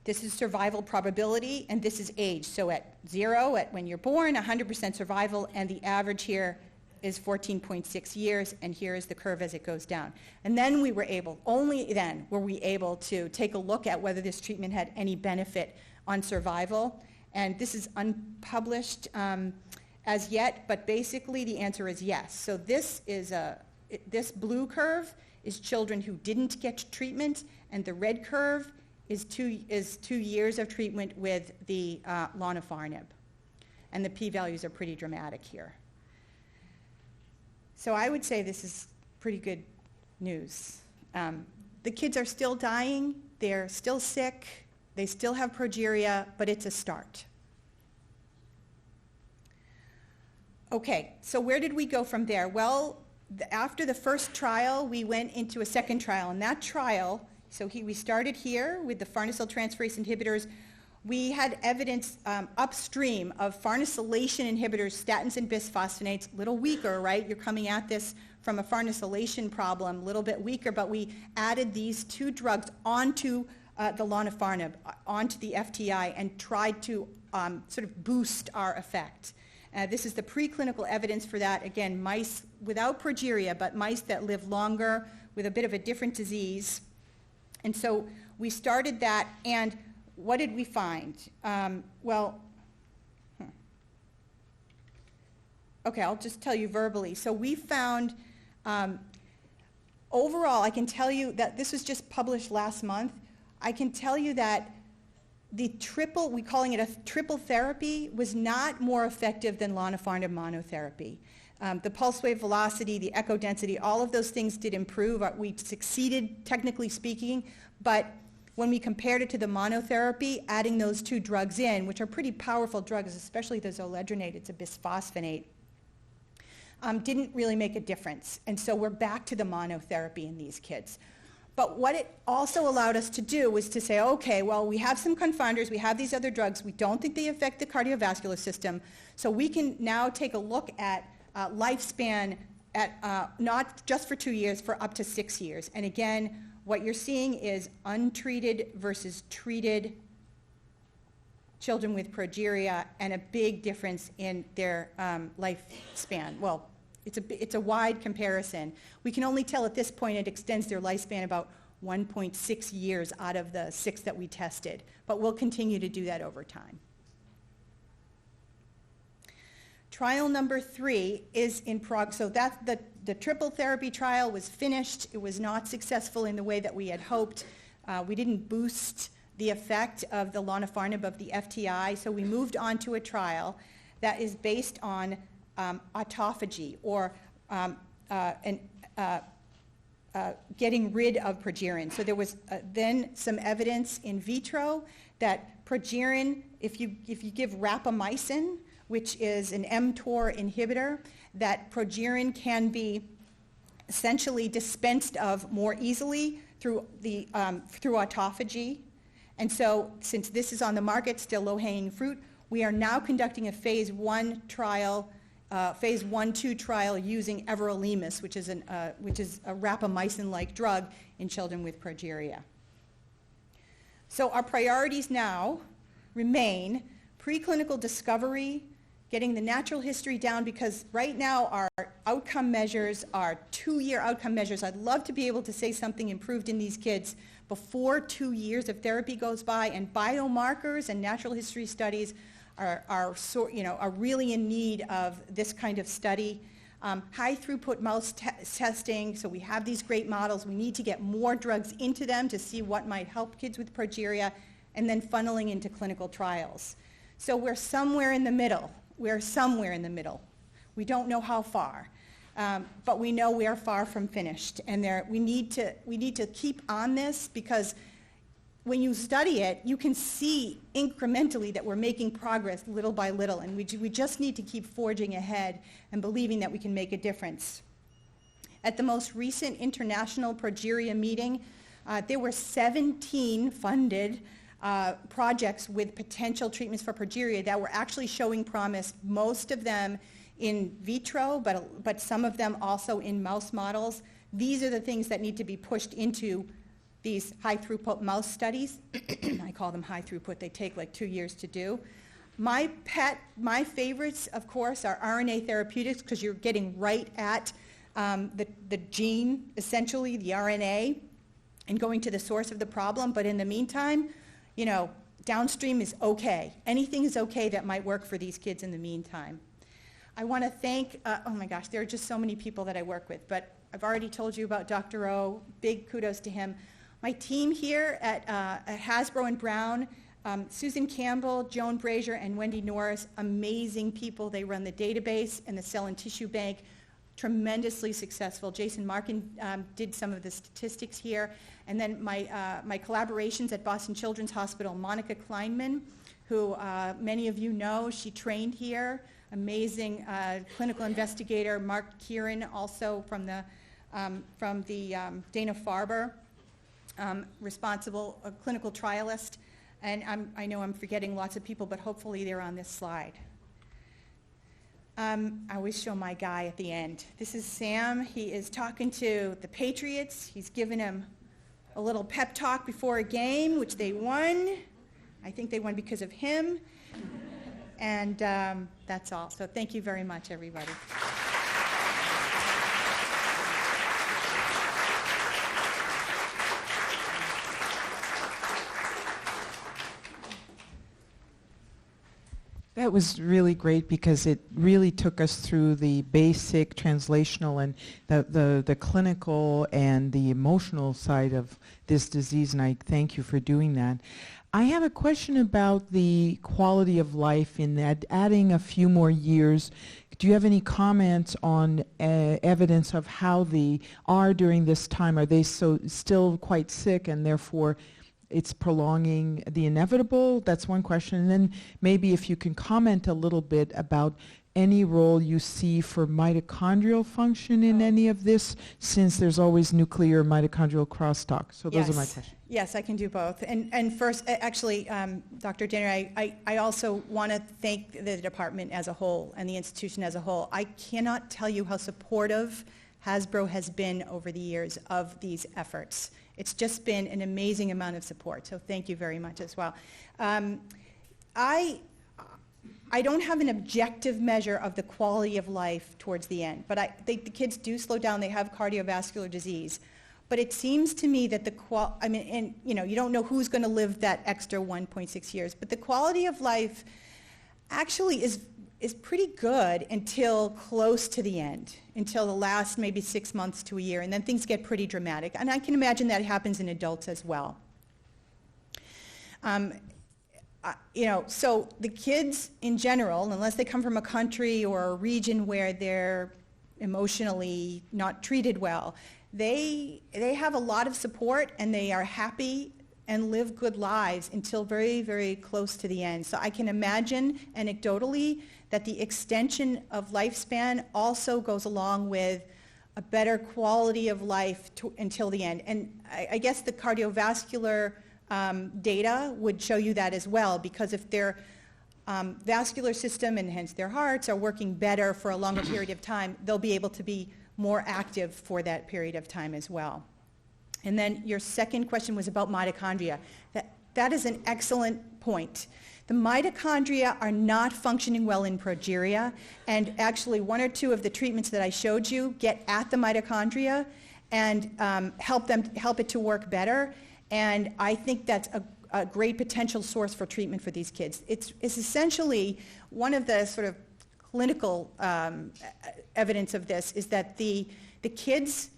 This is survival probability, and this is age. So at 0, when you're born, 100% survival, and the average here is 14.6 years, and here is the curve as it goes down. And then we were able, only then were we able to take a look at whether this treatment had any benefit on survival. And this is unpublished as yet, but basically the answer is yes. So this is this blue curve is children who didn't get treatment, and the red curve is 2 years of treatment with the Lonafarnib. And the p-values are pretty dramatic here. So I would say this is pretty good news. The kids are still dying, they're still sick, they still have progeria, but it's a start. Okay, so where did we go from there? Well, after the first trial, we went into a second trial, and that trial, we started here with the farnesyltransferase inhibitors. We had evidence upstream of farnesylation inhibitors, statins and bisphosphonates, a little weaker, right? You're coming at this from a farnesylation problem, a little bit weaker, but we added these two drugs onto the Lonafarnib onto the FTI and tried to sort of boost our effect. This is the preclinical evidence for that. Again, mice without progeria, but mice that live longer with a bit of a different disease. And so we started that, and what did we find? Okay, I'll just tell you verbally. So we found, overall, I can tell you that this was just published last month. I can tell you that the triple, we're calling it a triple therapy, was not more effective than Lonafarnib monotherapy. The pulse wave velocity, the echo density, all of those things did improve. We succeeded, technically speaking, but when we compared it to the monotherapy, adding those two drugs in, which are pretty powerful drugs, especially the zoledronate, it's a bisphosphonate, didn't really make a difference. And so we're back to the monotherapy in these kids. But what it also allowed us to do was to say, okay, well, we have some confounders, we have these other drugs, we don't think they affect the cardiovascular system, so we can now take a look at lifespan at not just for 2 years, for up to 6 years. And again, what you're seeing is untreated versus treated children with progeria, and a big difference in their lifespan. Well, it's a wide comparison. We can only tell at this point it extends their lifespan about 1.6 years out of the 6 that we tested, but we'll continue to do that over time. Trial number 3 is in so that the triple therapy trial was finished. It was not successful in the way that we had hoped. We didn't boost the effect of the Lonafarnib of the FTI, so we moved on to a trial that is based on autophagy, or getting rid of progerin. So there was then some evidence in vitro that progerin, if you give rapamycin, which is an mTOR inhibitor, that progerin can be essentially dispensed of more easily through autophagy. And so, since this is on the market, still low-hanging fruit, we are now conducting a phase 1 trial, phase 1/2 trial using Everolimus, which is a rapamycin-like drug in children with progeria. So our priorities now remain preclinical discovery, getting the natural history down, because right now our outcome measures are 2-year outcome measures. I'd love to be able to say something improved in these kids before 2 years of therapy goes by, and biomarkers and natural history studies are really in need of this kind of study. High throughput mouse testing, so we have these great models. We need to get more drugs into them to see what might help kids with progeria, and then funneling into clinical trials. So we're somewhere in the middle. We're somewhere in the middle. We don't know how far, but we know we are far from finished. And we need to keep on this, because when you study it, you can see incrementally that we're making progress little by little, and we just need to keep forging ahead and believing that we can make a difference. At the most recent International Progeria meeting, there were 17 funded projects with potential treatments for progeria that were actually showing promise, most of them in vitro, but some of them also in mouse models. These are the things that need to be pushed into these high-throughput mouse studies. I call them high-throughput. They take like 2 years to do. My favorites, of course, are RNA therapeutics, because you're getting right at the gene, essentially, the RNA, and going to the source of the problem. But in the meantime, downstream is okay. Anything is okay that might work for these kids in the meantime. I want to thank, oh my gosh, there are just so many people that I work with, but I've already told you about Dr. O. Big kudos to him. My team here at Hasbro and Brown, Susan Campbell, Joan Brazier, and Wendy Norris, amazing people. They run the database and the cell and tissue bank, tremendously successful. Jason Markin did some of the statistics here. And then my collaborations at Boston Children's Hospital, Monica Kleinman, who many of you know, she trained here, amazing clinical investigator. Mark Kieran, also from the Dana-Farber, responsible clinical trialist. And I know I'm forgetting lots of people, but hopefully they're on this slide. I always show my guy at the end. This is Sam. He is talking to the Patriots. He's given him a little pep talk before a game, which they won. I think they won because of him. And that's all. So thank you very much, everybody. That was really great because it really took us through the basic translational and the clinical and the emotional side of this disease, and I thank you for doing that. I have a question about the quality of life in that adding a few more years. Do you have any comments on evidence of how they are during this time? Are they still quite sick and therefore it's prolonging the inevitable? That's one question. And then maybe if you can comment a little bit about any role you see for mitochondrial function in any of this, since there's always nuclear mitochondrial crosstalk. So those are my questions. Yes, I can do both. And first, actually, Dr. Danner, I also want to thank the department as a whole and the institution as a whole. I cannot tell you how supportive Hasbro has been over the years of these efforts. It's just been an amazing amount of support, so thank you very much as well. I don't have an objective measure of the quality of life towards the end, but the kids do slow down. They have cardiovascular disease. But it seems to me that you don't know who's going to live that extra 1.6 years, but the quality of life actually is pretty good until close to the end, until the last maybe 6 months to a year, and then things get pretty dramatic. And I can imagine that happens in adults as well. So the kids in general, unless they come from a country or a region where they're emotionally not treated well, they have a lot of support and they are happy and live good lives until very, very close to the end. So I can imagine anecdotally that the extension of lifespan also goes along with a better quality of life until the end. And I guess the cardiovascular data would show you that as well, because if their vascular system and hence their hearts are working better for a longer period of time, they'll be able to be more active for that period of time as well. And then your second question was about mitochondria. That is an excellent point. The mitochondria are not functioning well in progeria, and actually one or two of the treatments that I showed you get at the mitochondria and help it to work better. And I think that's a great potential source for treatment for these kids. It's essentially one of the sort of clinical evidence of this is that the kids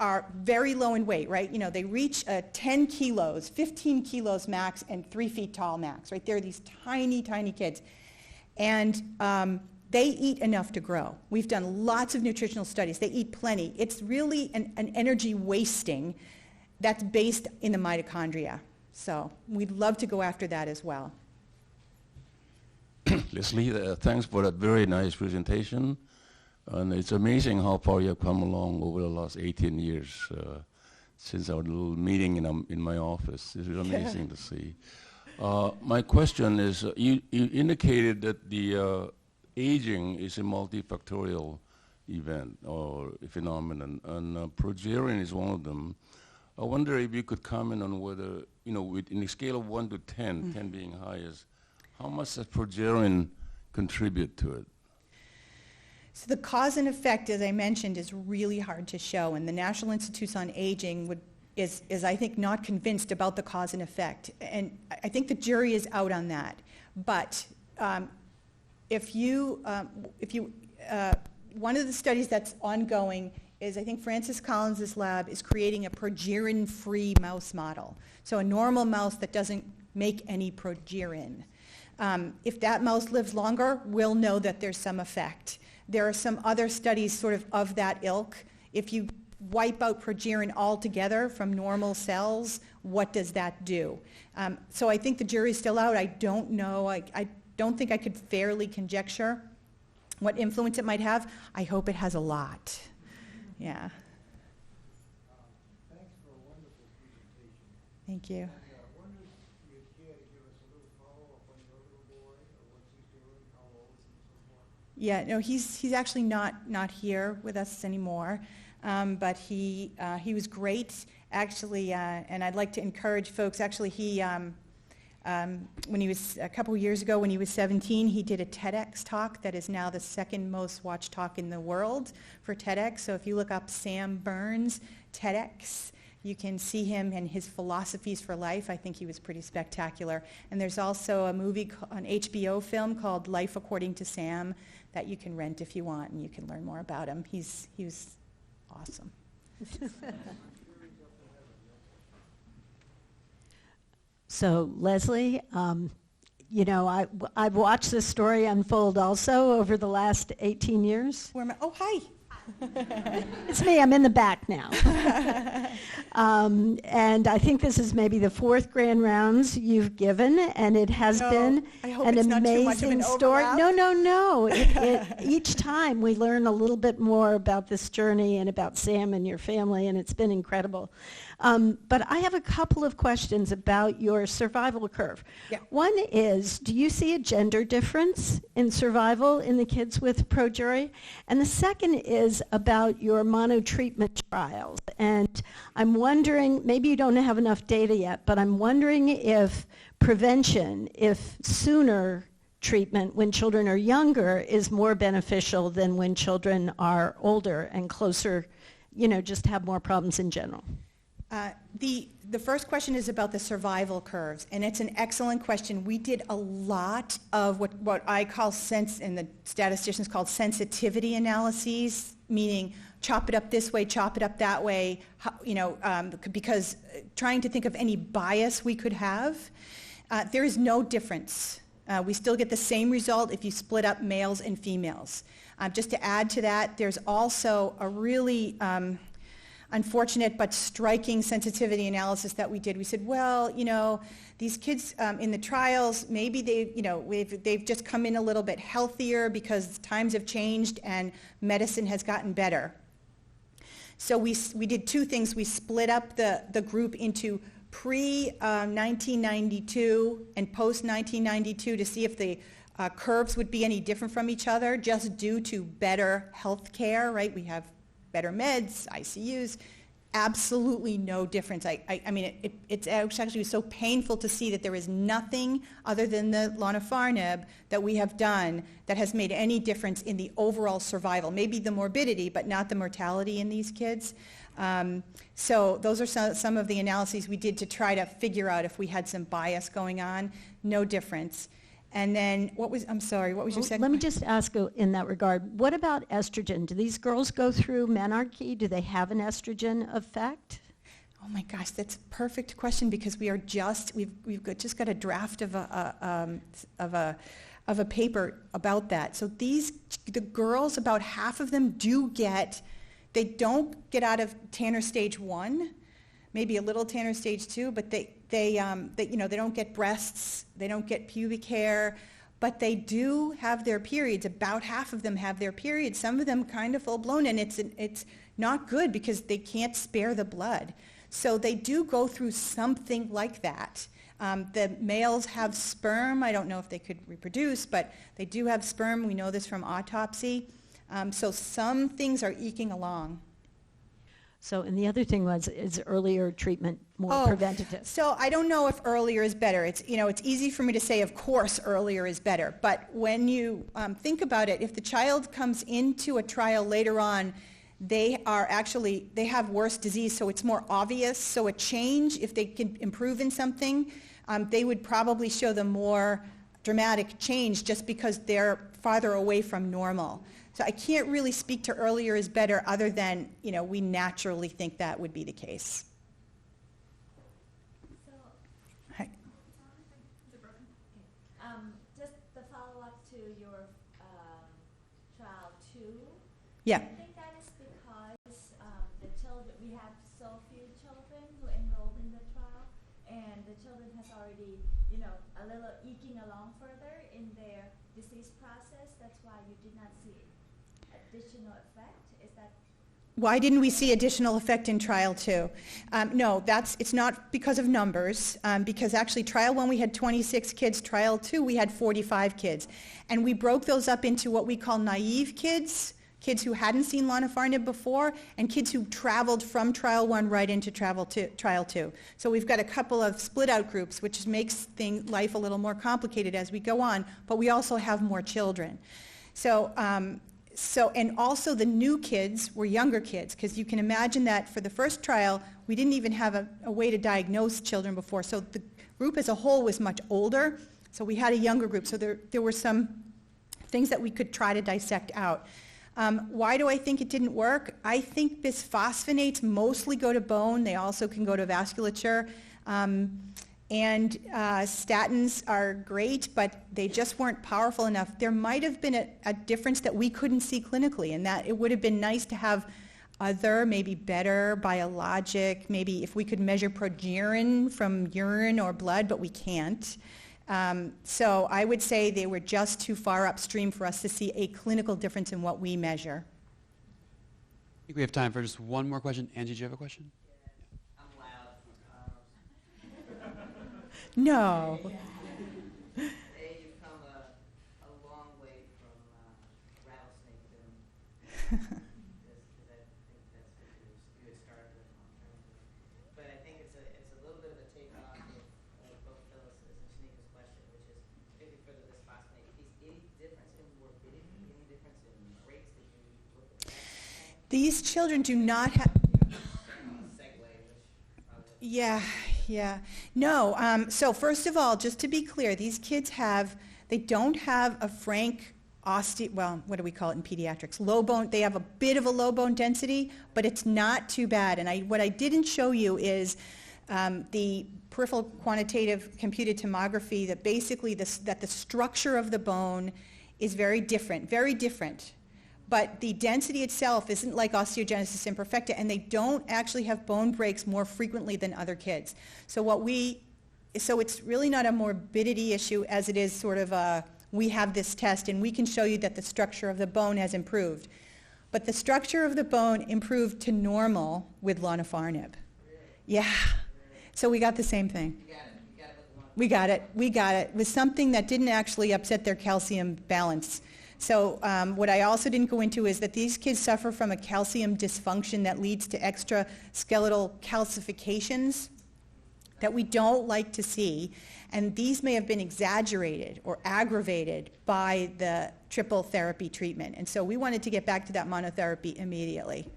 are very low in weight, right? They reach 10 kilos, 15 kilos max, and 3 feet tall max, right? They're these tiny, tiny kids. And they eat enough to grow. We've done lots of nutritional studies. They eat plenty. It's really an energy wasting that's based in the mitochondria. So we'd love to go after that as well. Leslie, thanks for that very nice presentation. And it's amazing how far you have come along over the last 18 years since our little meeting in my office. It's really amazing to see. My question is, you indicated that the aging is a multifactorial event or phenomenon, and Progerin is one of them. I wonder if you could comment on whether, in a scale of 1 to 10, 10 being highest, how much does Progerin contribute to it? So the cause and effect, as I mentioned, is really hard to show, and the National Institutes on Aging is I think not convinced about the cause and effect, and I think the jury is out on that. But one of the studies that's ongoing is, I think Francis Collins' lab is creating a progerin-free mouse model, so a normal mouse that doesn't make any progerin. If that mouse lives longer, we'll know that there's some effect. There are some other studies sort of that ilk. If you wipe out progerin altogether from normal cells, what does that do? So I think the jury's still out. I don't know. I don't think I could fairly conjecture what influence it might have. I hope it has a lot. Yeah. Thanks for a wonderful presentation. Thank you. I wonder if you'd care to give us a little follow-up on your little boy, or what he's doing, how old, and so forth. Yeah, no, he's actually not here with us anymore, but he was great, actually, and I'd like to encourage folks, actually he, when he was, a couple years ago when he was 17, he did a TEDx talk that is now the second most watched talk in the world for TEDx. So if you look up Sam Burns TEDx, you can see him and his philosophies for life. I think he was pretty spectacular. And there's also a movie, an HBO film called Life According to Sam that you can rent if you want, and you can learn more about him. He was awesome. So, Leslie, you know, I've watched this story unfold also over the last 18 years. Where am I? Oh, hi. It's me. I'm in the back now. And I think this is maybe the 4th grand rounds you've given, and it has been an amazing story. No. Each time we learn a little bit more about this journey and about Sam and your family, and it's been incredible. But I have a couple of questions about your survival curve. Yeah. One is, do you see a gender difference in survival in the kids with progeria? And the second is about your monotreatment trials. And I'm wondering, maybe you don't have enough data yet, but I'm wondering if prevention, if sooner treatment when children are younger is more beneficial than when children are older and closer, you know, just have more problems in general. The first question is about the survival curves, and it's an excellent question. We did a lot of what I call and the statisticians call sensitivity analyses, meaning chop it up this way, chop it up that way, you know, because trying to think of any bias we could have, there is no difference. We still get the same result if you split up males and females. Just to add to that, there's also a really unfortunate but striking sensitivity analysis that we did. We said, well, you know, these kids in the trials, maybe they've just come in a little bit healthier because times have changed and medicine has gotten better. So we did 2 things. We split up the group into pre-1992 and post-1992 to see if the curves would be any different from each other just due to better health care, right? We have better meds, ICUs, absolutely no difference. I mean, it's actually so painful to see that there is nothing other than the Lonafarnib that we have done that has made any difference in the overall survival. Maybe the morbidity, but not the mortality in these kids. So those are some of the analyses we did to try to figure out if we had some bias going on. No difference. And then what was your second Let me just ask in that regard, what about estrogen? Do these girls go through menarche? Do they have an estrogen effect? Oh my gosh, that's a perfect question because we've just got a draft of a paper about that. So the girls, about half of them they don't get out of Tanner stage 1, maybe a little Tanner stage 2, but they don't get breasts, they don't get pubic hair, but they do have their periods. About half of them have their periods. Some of them kind of full blown, and it's not good because they can't spare the blood. So they do go through something like that. The males have sperm. I don't know if they could reproduce, but they do have sperm. We know this from autopsy. So some things are eking along. So, and the other thing is earlier treatment more preventative? So I don't know if earlier is better. It's easy for me to say, of course, earlier is better. But when you think about it, if the child comes into a trial later on, they have worse disease, so it's more obvious. So a change, if they can improve in something, they would probably show the more dramatic change just because they're farther away from normal. So I can't really speak to earlier is better other than, we naturally think that would be the case. So, Hi. just the follow-up to your trial 2. Yeah. I think that is because the children, we have so few children who enrolled in the trial, and the children has already, a little eking along further in their disease process. That's why you did not see additional effect. Is that? Why didn't we see additional effect in trial 2? No, it's not because of numbers, because actually trial 1 we had 26 kids, trial 2 we had 45 kids. And we broke those up into what we call naive kids, kids who hadn't seen Lonafarnib before, and kids who traveled from trial 1 right into trial 2. So we've got a couple of split out groups, which makes life a little more complicated as we go on, but we also have more children. And also the new kids were younger kids, because you can imagine that for the first trial, we didn't even have a way to diagnose children before. So the group as a whole was much older, so we had a younger group. So there were some things that we could try to dissect out. Why do I think it didn't work? I think bisphosphonates mostly go to bone. They also can go to vasculature. And statins are great, but they just weren't powerful enough. There might have been a difference that we couldn't see clinically, and that it would have been nice to have other, maybe better biologic, maybe if we could measure progerin from urine or blood, but we can't. So I would say they were just too far upstream for us to see a clinical difference in what we measure. I think we have time for just one more question. Angie, do you have a question? No. You've come a long way from rattlesnake doom. Because I think that's what you had started with long-term. But I think it's a little bit of a takeoff of both Phyllis's and Shanika's question, which is particularly for the bisphosphonate piece. Any difference in morbidity? Any difference in rates that you look at? These children do not have... Yeah. No, so first of all, just to be clear, these kids they don't have a frank what do we call it in pediatrics? Low bone, they have a bit of a low bone density, but it's not too bad. And what I didn't show you is the peripheral quantitative computed tomography that basically that the structure of the bone is very different. But the density itself isn't like osteogenesis imperfecta, and they don't actually have bone breaks more frequently than other kids. So it's really not a morbidity issue as it is sort of we have this test and we can show you that the structure of the bone has improved. But the structure of the bone improved to normal with Lonafarnib. Yeah. So we got the same thing. We got it. It was something that didn't actually upset their calcium balance. So what I also didn't go into is that these kids suffer from a calcium dysfunction that leads to extraskeletal calcifications that we don't like to see. And these may have been exaggerated or aggravated by the triple therapy treatment. And so we wanted to get back to that monotherapy immediately.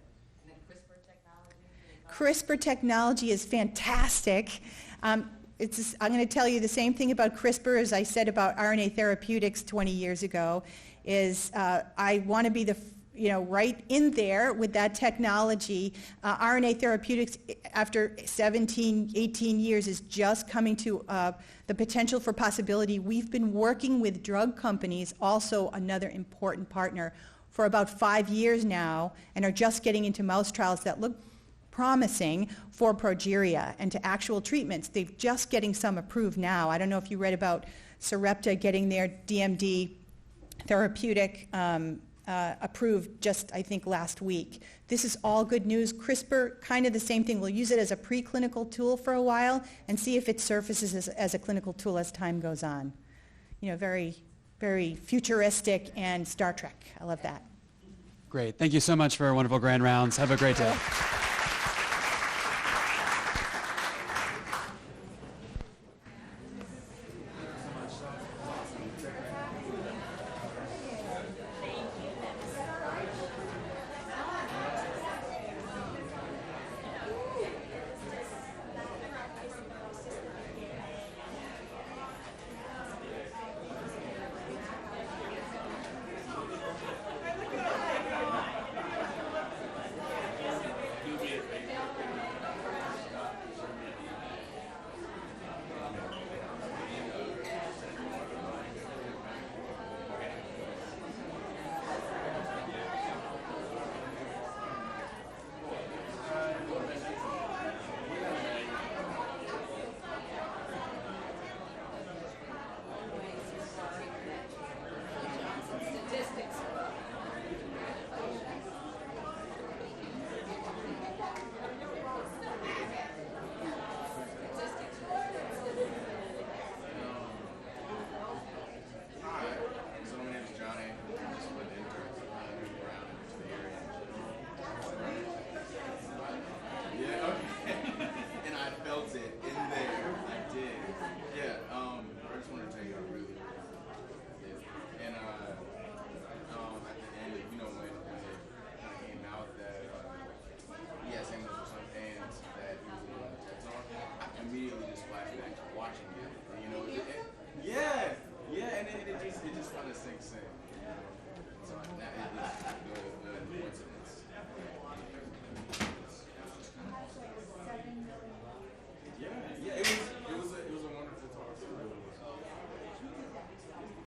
And then CRISPR technology? CRISPR technology is fantastic. I'm going to tell you the same thing about CRISPR as I said about RNA therapeutics 20 years ago. I want to be right in there with that technology. RNA therapeutics, after 17, 18 years, is just coming to the potential for possibility. We've been working with drug companies, also another important partner, for about 5 years now, and are just getting into mouse trials that look promising for progeria and to actual treatments. They're just getting some approved now. I don't know if you read about Sarepta getting their DMD therapeutic approved just, I think, last week. This is all good news. CRISPR, kind of the same thing. We'll use it as a preclinical tool for a while and see if it surfaces as a clinical tool as time goes on. Very, very futuristic and Star Trek. I love that. Great. Thank you so much for wonderful grand rounds. Have a great day.